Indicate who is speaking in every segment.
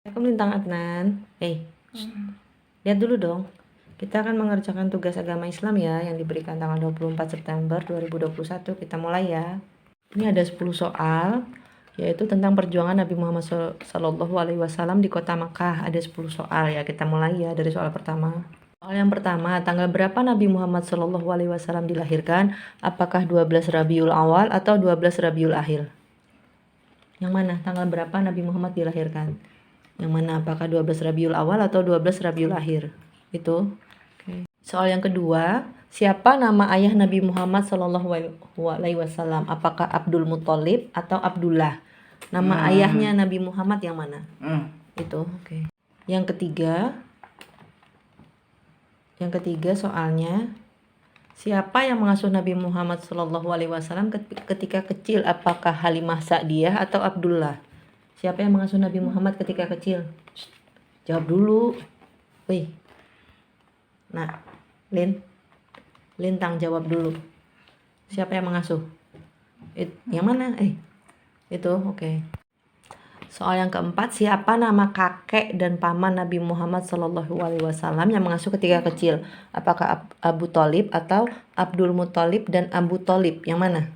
Speaker 1: Assalamualaikum Lintang Adnan. Lihat dulu dong. Kita akan mengerjakan tugas agama Islam ya yang diberikan tanggal 24 September 2021. Kita mulai ya. Ini ada 10 soal yaitu tentang perjuangan Nabi Muhammad SAW di kota Makkah. Ada 10 soal ya. Kita mulai ya dari soal pertama. Soal yang pertama, tanggal berapa Nabi Muhammad SAW dilahirkan? Apakah 12 Rabiul Awal atau 12 Rabiul Akhir? Yang mana? Tanggal berapa Nabi Muhammad dilahirkan? Yang mana? Apakah 12 Rabiul Awal atau 12 Rabiul Akhir? Itu. Oke. Soal yang kedua, siapa nama ayah Nabi Muhammad SAW? Apakah Abdul Muthalib atau Abdullah? Nama ayahnya Nabi Muhammad yang mana? Itu. Oke. Yang ketiga soalnya, siapa yang mengasuh Nabi Muhammad SAW ketika kecil? Apakah Halimah Sa'diyah atau Abdullah? Siapa yang mengasuh Nabi Muhammad ketika kecil? Jawab dulu. Wih. Nah, Lintang jawab dulu. Siapa yang mengasuh? Yang mana? Itu, oke. Soal yang keempat, siapa nama kakek dan paman Nabi Muhammad SAW yang mengasuh ketika kecil? Apakah Abu Thalib atau Abdul Muthalib dan Abu Thalib? Yang mana?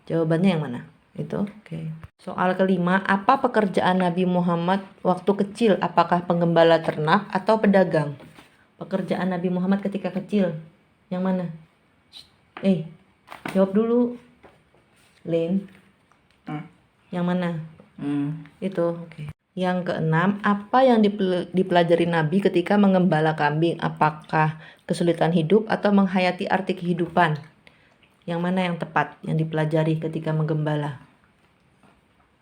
Speaker 1: Jawabannya yang mana? Itu, oke. Soal kelima, apa pekerjaan Nabi Muhammad waktu kecil? Apakah penggembala ternak atau pedagang? Pekerjaan Nabi Muhammad ketika kecil. Yang mana? Jawab dulu. Lin. Yang mana? Itu, oke. Yang keenam, apa yang dipelajari Nabi ketika mengembala kambing? Apakah kesulitan hidup atau menghayati arti kehidupan? Yang mana yang tepat yang dipelajari ketika menggembala?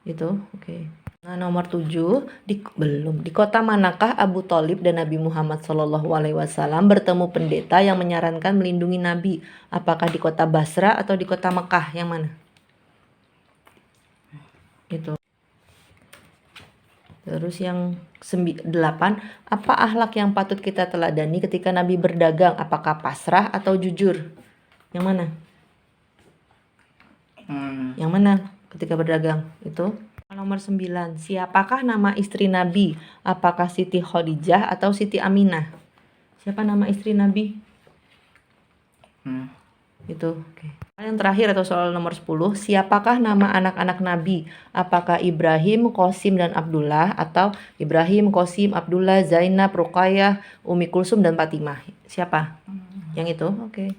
Speaker 1: Itu, oke. Nah, nomor 7, di kota manakah Abu Thalib dan Nabi Muhammad SAW bertemu pendeta yang menyarankan melindungi Nabi? Apakah di kota Basra atau di kota Mekah? Yang mana? Itu. Terus yang 8, apa akhlak yang patut kita teladani ketika Nabi berdagang? Apakah pasrah atau jujur? Yang mana? Yang mana ketika berdagang? Itu. Nomor 9, siapakah nama istri Nabi? Apakah Siti Khadijah atau Siti Aminah? Siapa nama istri Nabi? Itu, oke. Yang terakhir atau soal nomor 10, siapakah nama anak-anak Nabi? Apakah Ibrahim, Qasim, dan Abdullah atau Ibrahim, Qasim, Abdullah, Zainab, Ruqayyah, Umi Kulsum, dan Fatimah? Siapa? Yang itu, oke.